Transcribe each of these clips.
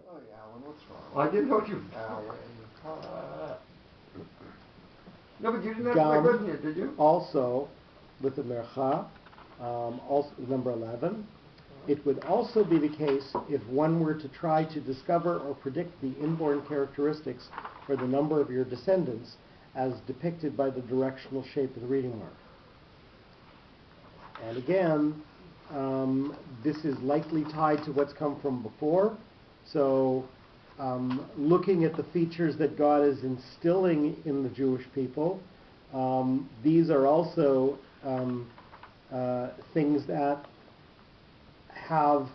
sorry. Oh, yeah, Alan, what's wrong? I didn't know you. No, but you didn't answer my question yet, did you? Also, with the mercha, also number 11, it would also be the case if one were to try to discover or predict the inborn characteristics or the number of your descendants as depicted by the directional shape of the reading mark. And again, this is likely tied to what's come from before. So looking at the features that God is instilling in the Jewish people, these are also things that have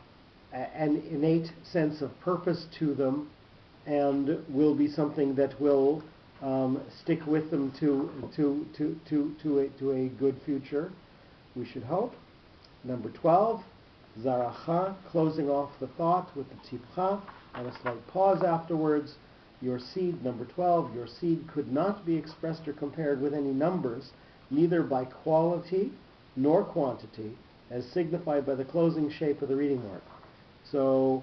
an innate sense of purpose to them and will be something that will stick with them to a good future, we should hope. Number 12, Zaracha, closing off the thought with the Tzipcha, and a slight pause afterwards. Your seed, number 12, your seed could not be expressed or compared with any numbers, neither by quality nor quantity, as signified by the closing shape of the reading mark. So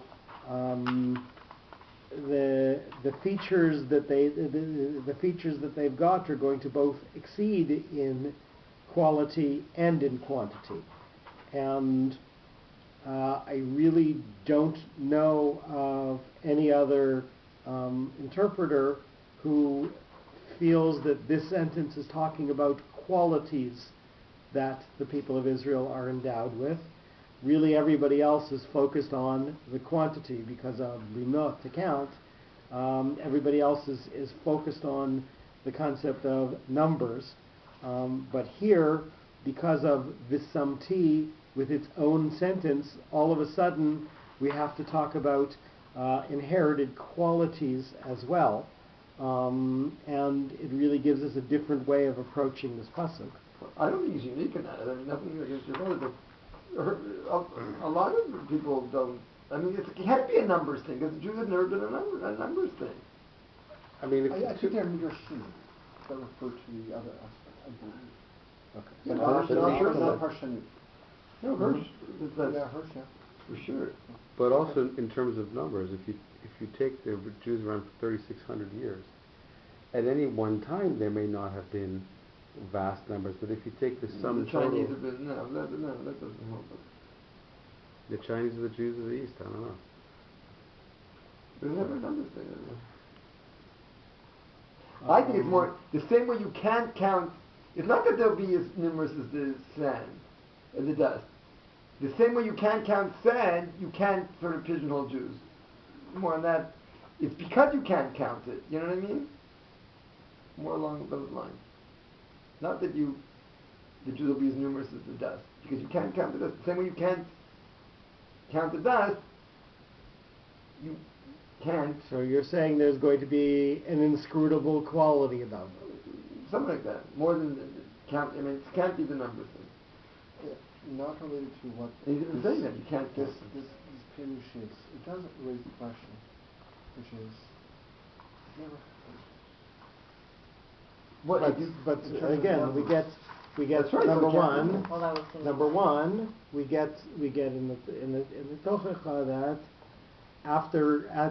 the features that they've got are going to both exceed in quality and in quantity. And I really don't know of any other interpreter who feels that this sentence is talking about qualities that the people of Israel are endowed with. Really, everybody else is focused on the quantity because of limot, to count. Everybody else is focused on the concept of numbers. But here, because of Visamti with its own sentence, all of a sudden we have to talk about inherited qualities as well. And it really gives us a different way of approaching this pasuk. I don't think he's unique in that. I mean, nothing against your brother, but a lot of people don't. I mean, it can't be a numbers thing because the Jews have never been a numbers thing. I mean, I think there are midrashim that refer to the other aspect, I believe. Okay. Yeah, Not Parshat. No, Hirsch. Yeah, Hirsch, yeah. For sure. But also in terms of numbers, if you take the Jews around for 3,600 years, at any one time there may not have been vast numbers, but if you take the sum the total, Chinese have been that doesn't help us. the Chinese are the Jews of the East. I don't know. There's never a numbers thing. I think it's more the same way you can't count. It's not that they'll be as numerous as the sand, as the dust. The same way you can't count sand, you can't sort of pigeonhole Jews. More on that. It's because you can't count it. You know what I mean? More along those lines. Not that the Jews will be as numerous as the dust, because you can't count the dust. The same way you can't count the dust, you can't. So you're saying there's going to be an inscrutable quality about them. Something like that. More than count. I mean, it can't be the numbers thing. Not related to what He's even saying that you can't this Pirush is. It doesn't raise the question, which is never. What? But again, we get right, number so one. Well, that was Number one, we get in the Tochecha that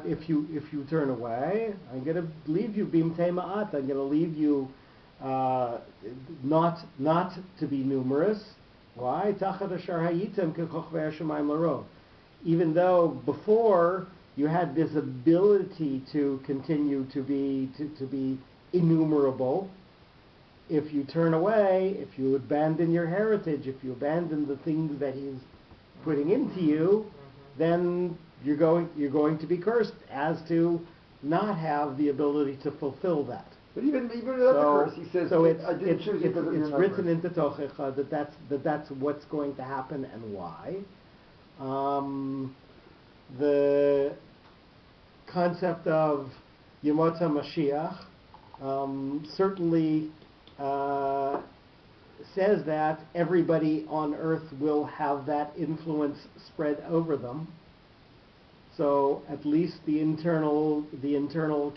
if you turn away, I'm going to leave you bimtei ma'at. I'm going to leave you not to be numerous. Why? Tachat asher hayitem kechochvei hashamayim laro. Even though before you had this ability to continue to be innumerable, if you turn away, if you abandon your heritage, if you abandon the things that he's putting into you, then you're going to be cursed as to not have the ability to fulfill that. But even without the curse, he says, so I didn't choose you because of your it's numbers. written into Tochecha that that's what's going to happen and why. The concept of Yemot HaMashiach certainly says that everybody on earth will have that influence spread over them. So at least the internal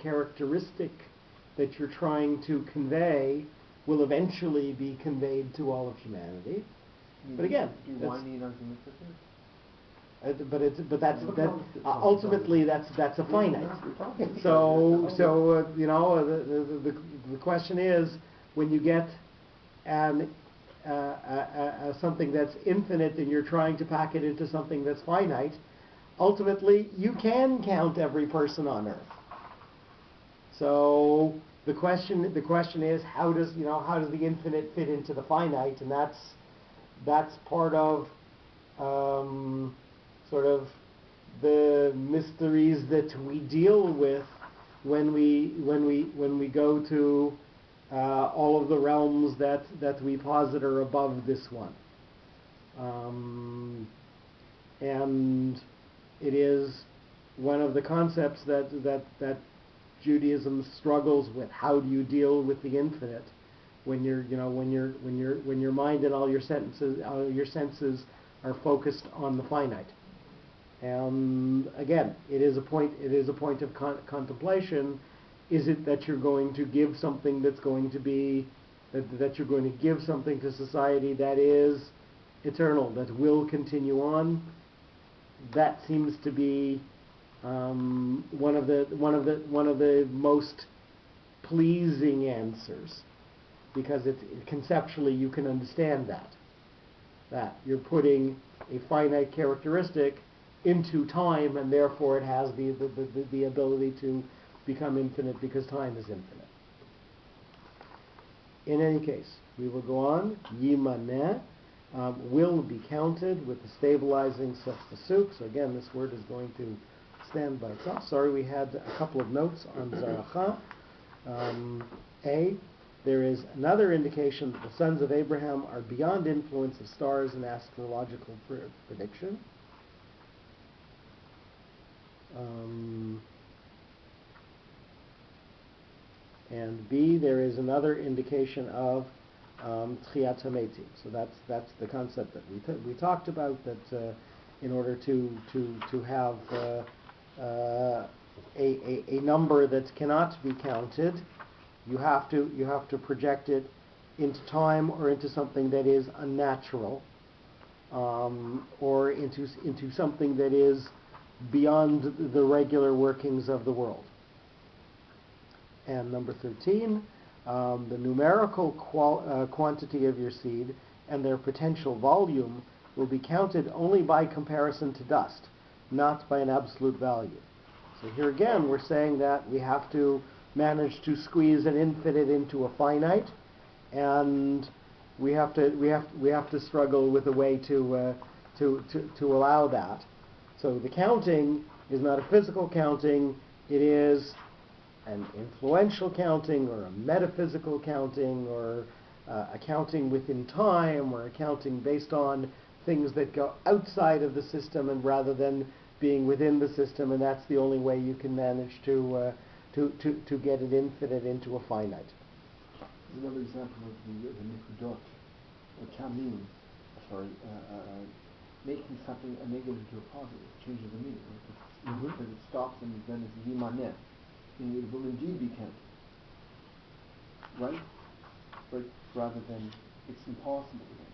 characteristic that you're trying to convey will eventually be conveyed to all of humanity. But again, do you want any argument for this? Ultimately that's a finite. So the question is, when you get an something that's infinite and you're trying to pack it into something that's finite, ultimately you can count every person on earth. So the question is, how does the infinite fit into the finite? And that's part of sort of the mysteries that we deal with when we go to all of the realms that we posit are above this one. And it is one of the concepts that Judaism struggles with. How do you deal with the infinite when your mind and all your senses are focused on the finite? And again, it is a point of contemplation. Is it that you're going to give something that's going to be that you're going to give something to society that is eternal, that will continue on? That seems to be one of the most pleasing answers, because conceptually you can understand that you're putting a finite characteristic into time, and therefore it has the ability to become infinite because time is infinite. In any case, we will go on. Yimaneh will be counted with the stabilizing pasuk. So again, this word is going to stand by itself. Sorry, we had a couple of notes on Zaracha. There is another indication that the sons of Abraham are beyond influence of stars and astrological prediction. And B, there is another indication of Tchiyat HaMetim. So that's the concept that we talked about, that in order to have a number that cannot be counted, you have to project it into time or into something that is unnatural, or into something that is beyond the regular workings of the world. And number 13, the numerical quantity of your seed and their potential volume will be counted only by comparison to dust, not by an absolute value. So here again, we're saying that we have to manage to squeeze an infinite into a finite, and we have to struggle with a way to allow that. So the counting is not a physical counting; it is an influential counting, or a metaphysical counting, or a counting within time, or a counting based on things that go outside of the system, and rather than being within the system, and that's the only way you can manage to get it infinite into a finite. There's another example of the nikudot, or tamim, making something a negative into a positive, changes the meaning. Because it stops and then it's yimaneh. It will indeed be counted. Right? But rather than it's impossible again.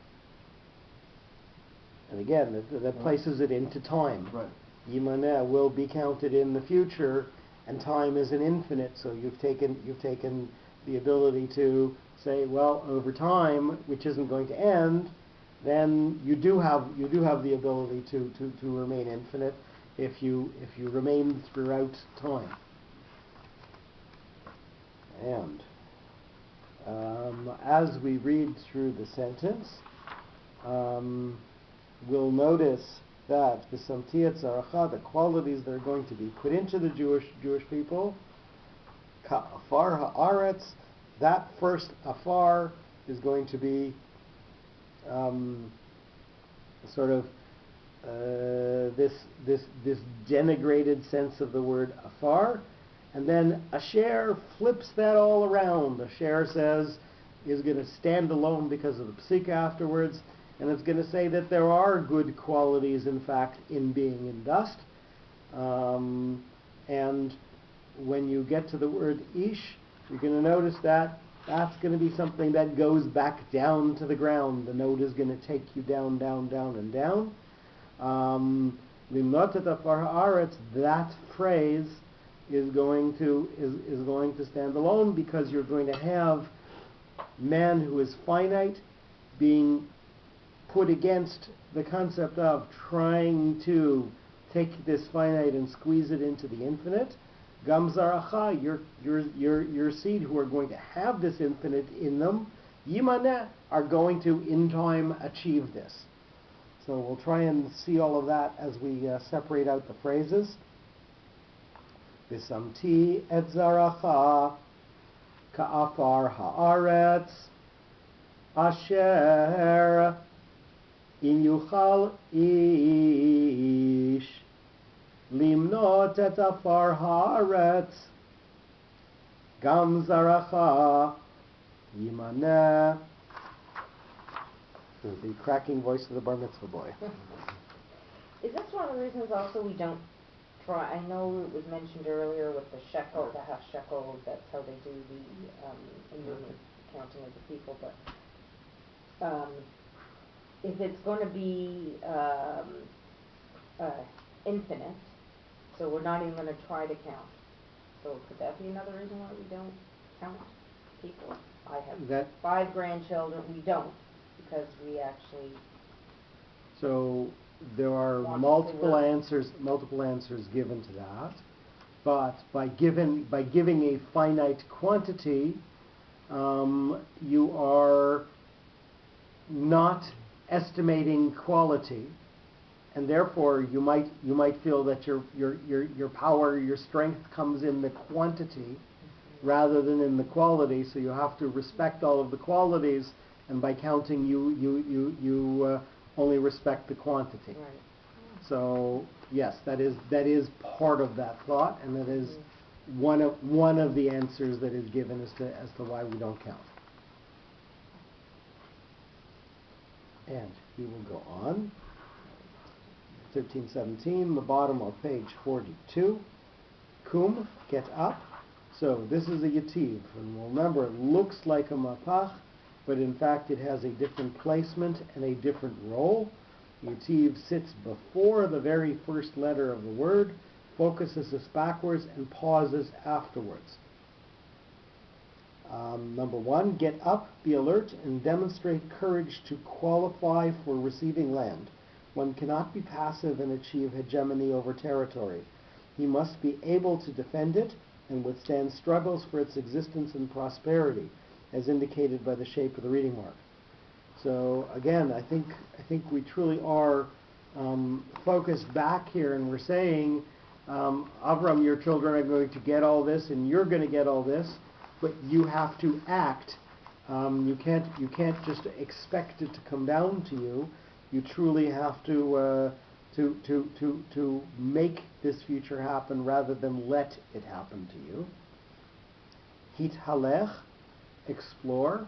And again, that places it into time. Right. Yimaneh will be counted in the future, and time is an infinite. So you've taken the ability to say, well, over time, which isn't going to end, then you do have the ability to remain infinite if you remain throughout time. And as we read through the sentence, we'll notice that the samtiyat zaracha, the qualities that are going to be put into the Jewish people, ka'afar ha'aretz, that first afar is going to be sort of this denigrated sense of the word afar. And then Asher flips that all around. Asher says is going to stand alone because of the psika afterwards, and it's going to say that there are good qualities, in fact, in being in dust. And when you get to the word ish, you're going to notice that that's going to be something that goes back down to the ground. The note is going to take you down, down, down, and down. Limnot et afar haaretz, that phrase is going to stand alone, because you're going to have man who is finite being put against the concept of trying to take this finite and squeeze it into the infinite. Gam zaracha, your seed who are going to have this infinite in them, yimaneh, are going to in time achieve this. So we'll try and see all of that as we separate out the phrases. V'samti et zaracha ka'afar haaretz asher im yuchal ish limnot et afar haaretz gam zaracha yimaneh. The cracking voice of the bar mitzvah boy. Is this one of the reasons also we don't try? I know it was mentioned earlier with the shekel, the half shekel. That's how they do the counting of the people. But if it's going to be infinite, so we're not even going to try to count. So could that be another reason why we don't count people? I have 5 grandchildren. We don't. Because we actually. So there are multiple answers given to that, but by giving a finite quantity, you are not estimating quality, and therefore you might feel that your power, your strength comes in the quantity rather than in the quality. So you have to respect all of the qualities. And by counting, you only respect the quantity. Right. So yes, that is part of that thought, and that is one of the answers that is given as to why we don't count. And we will go on. 1317, the bottom of page 42. Kum, get up. So this is a yativ, and remember, it looks like a mapach, but in fact it has a different placement and a different role. Yativ sits before the very first letter of the word, focuses us backwards, and pauses afterwards. Number 1, get up, be alert, and demonstrate courage to qualify for receiving land. One cannot be passive and achieve hegemony over territory. He must be able to defend it and withstand struggles for its existence and prosperity, as indicated by the shape of the reading mark. So again, I think we truly are focused back here, and we're saying, Avram, your children are going to get all this, and you're going to get all this, but you have to act. You can't just expect it to come down to you. You truly have to make this future happen rather than let it happen to you. Hithalech, explore,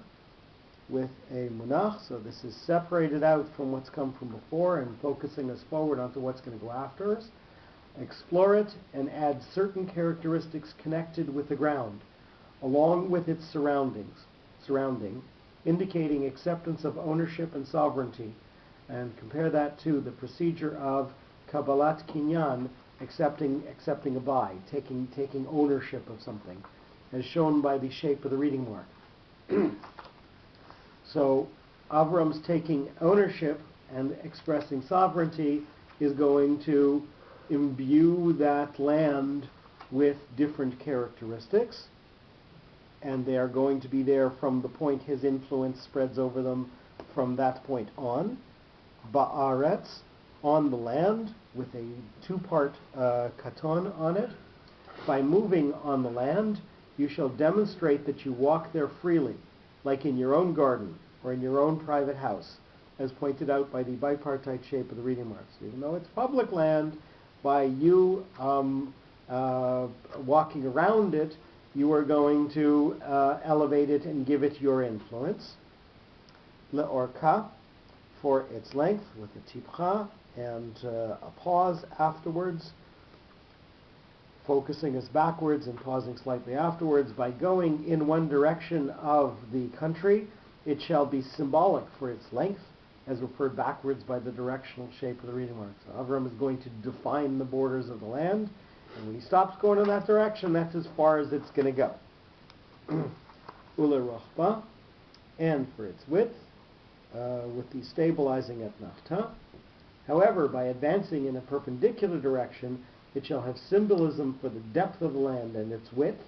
with a munach, so this is separated out from what's come from before and focusing us forward onto what's going to go after us. Explore it and add certain characteristics connected with the ground, along with its surrounding, indicating acceptance of ownership and sovereignty, and compare that to the procedure of Kabbalat Kinyan, accepting a buy, taking ownership of something, as shown by the shape of the reading mark. So Avram's taking ownership and expressing sovereignty is going to imbue that land with different characteristics, and they are going to be there from the point his influence spreads over them from that point on. Ba'aretz, on the land, with a 2-part katon on it. By moving on the land, you shall demonstrate that you walk there freely, like in your own garden or in your own private house, as pointed out by the bipartite shape of the reading marks. Even though it's public land, by you walking around it, you are going to elevate it and give it your influence. Le'orka, for its length, with a tipcha and a pause afterwards, focusing us backwards and pausing slightly afterwards. By going in one direction of the country, it shall be symbolic for its length, as referred backwards by the directional shape of the reading mark. So Avram is going to define the borders of the land, and when he stops going in that direction, that's as far as it's going to go. Ule rochba, and for its width, with the stabilizing at nachta. However, by advancing in a perpendicular direction, it shall have symbolism for the depth of the land and its width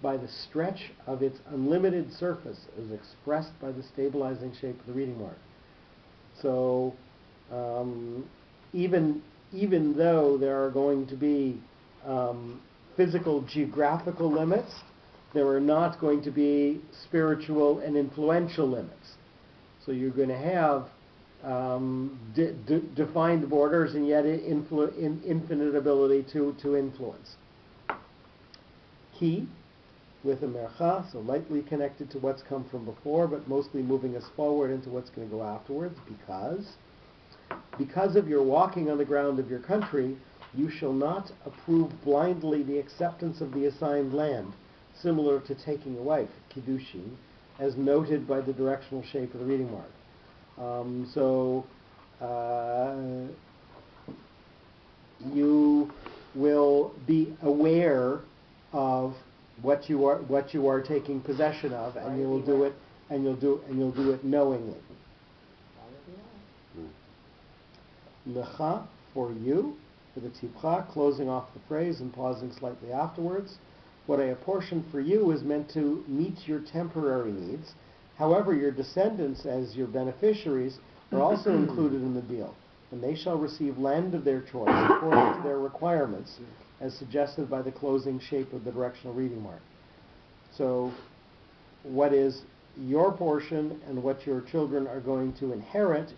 by the stretch of its unlimited surface as expressed by the stabilizing shape of the reading mark. So even though there are going to be physical geographical limits, there are not going to be spiritual and influential limits. So you're going to have defined borders and yet infinite ability to influence. Key, with a mercha, so lightly connected to what's come from before, but mostly moving us forward into what's going to go afterwards, because of your walking on the ground of your country, you shall not approve blindly the acceptance of the assigned land, similar to taking a wife, kiddushin, as noted by the directional shape of the reading mark. You will be aware of what you are taking possession of, and you will do it, and you'll do it knowingly. Lecha, for you, for the tipcha, closing off the phrase and pausing slightly afterwards. What I apportion for you is meant to meet your temporary needs. However, your descendants, as your beneficiaries, are also included in the deal, and they shall receive land of their choice according to their requirements, as suggested by the closing shape of the directional reading mark. So, what is your portion and what your children are going to inherit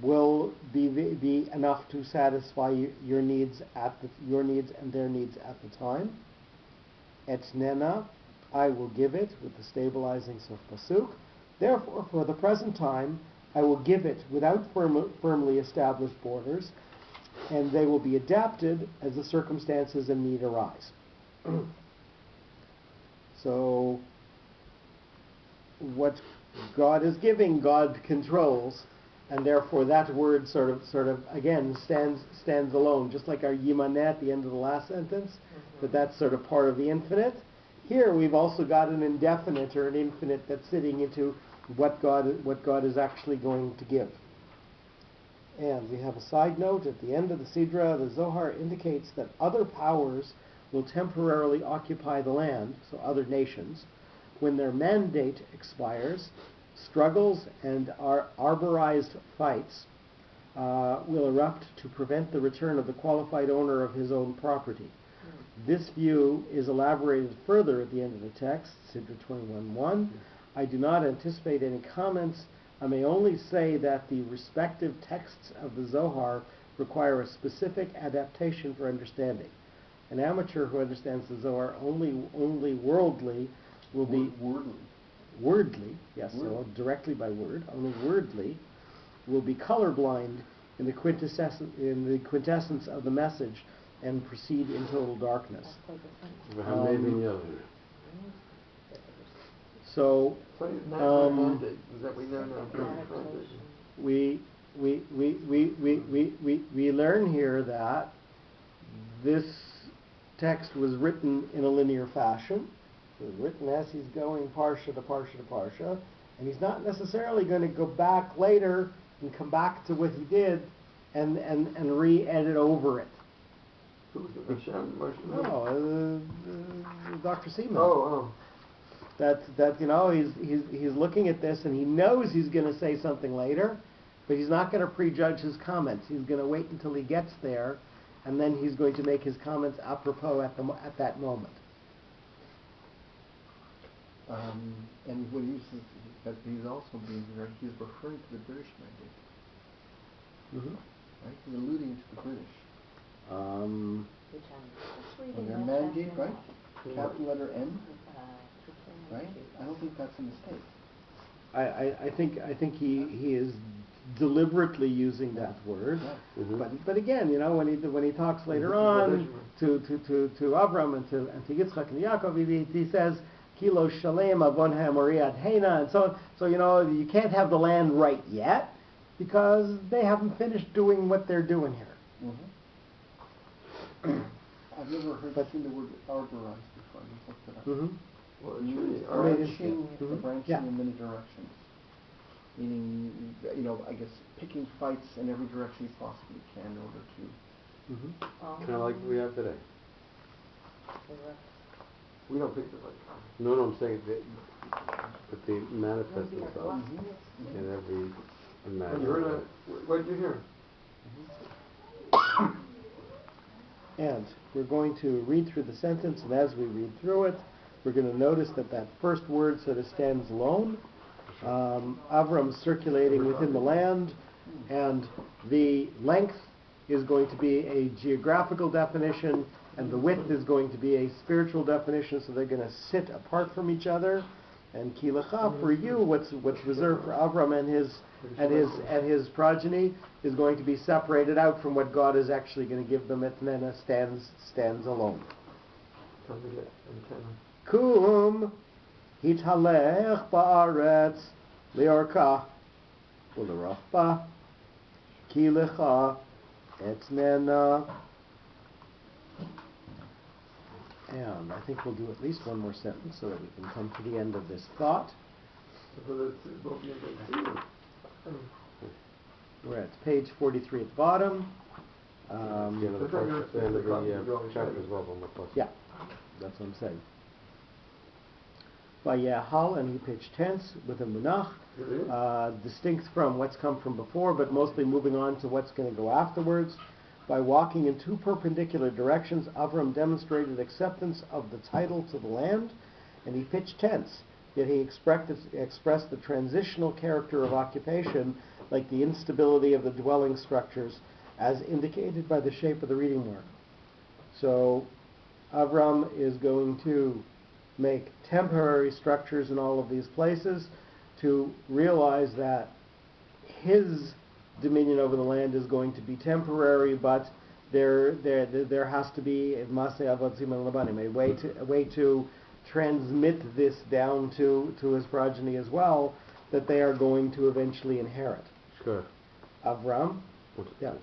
will be enough to satisfy your needs and their needs at the time. Etnena, I will give it, with the stabilizing sof pasuk. Therefore, for the present time, I will give it without firmly established borders, and they will be adapted as the circumstances and need arise. So, what God is giving, God controls, and therefore that word sort of again stands alone, just like our yimaneh at the end of the last sentence, but that's sort of part of the infinite. Here we've also got an indefinite or an infinite that's sitting into what God is actually going to give. And we have a side note at the end of the Sidra. The Zohar indicates that other powers will temporarily occupy the land, so other nations, when their mandate expires. Struggles and arborized fights will erupt to prevent the return of the qualified owner of his own property. This view is elaborated further at the end of the text, Sidra 21:1. I do not anticipate any comments. I may only say that the respective texts of the Zohar require a specific adaptation for understanding. An amateur who understands the Zohar only worldly will be wordly, yes, so directly by word, only wordly, will be colorblind in the quintessence of the message and proceed in total darkness. So we learn here that this text was written in a linear fashion. It was written as he's going parsha to parsha to parsha, and he's not necessarily going to go back later and come back to what he did and re-edit over it. Who was it? Hashem? No, Dr. Seaman. Oh. That he's looking at this and he knows he's going to say something later, but he's not going to prejudge his comments. He's going to wait until he gets there, and then he's going to make his comments apropos at that moment. And what he says that he's also he's referring to the British mandate. Right? He's alluding to the British. Their mandate, right? Capital letter M. Right? I don't think that's a mistake. I think he is deliberately using that word, but again, when he talks later on to Avram and to Yitzchak and Yaakov, he says Kilo Shalem Avon HaMoreh Heina, and so on. So you can't have the land right yet, because they haven't finished doing what they're doing here. I've never seen the word arborize before. I just looked it up. Mm-hmm. Well, It means all right. branching, Mhm. branching Yeah. in many directions. Meaning, I guess picking fights in every direction he possibly can in order to. Mm-hmm. Kind of like we have today. We don't pick the fight. No, I'm saying that they manifest themselves in every You heard imaginable. what did you hear? And we're going to read through the sentence, and as we read through it, we're going to notice that first word sort of stands alone. Avram's circulating within the land, and the length is going to be a geographical definition, and the width is going to be a spiritual definition, so they're going to sit apart from each other. And ki lecha, for you, what's reserved for Avram and his progeny is going to be separated out from what God is actually going to give them. Etnena stands alone. Don't forget antenna. Kum hithalech ba'aretz liorka u'lerachba ki lecha etnena. And I think we'll do at least one more sentence so that we can come to the end of this thought. We're at page 43 at the bottom. The end of the chapter as well, one more plus. Yeah, that's what I'm saying. Vayahal, and he pitched tents with a munach, distinct from what's come from before, but mostly moving on to what's going to go afterwards. By walking in two perpendicular directions, Avram demonstrated acceptance of the title to the land, and he pitched tents. Yet he expressed the transitional character of occupation, like the instability of the dwelling structures, as indicated by the shape of the reading mark. So Avram is going to make temporary structures in all of these places to realize that his dominion over the land is going to be temporary, but there has to be a way to transmit this down to his progeny as well, that they are going to eventually inherit. Sure. Avram, yeah.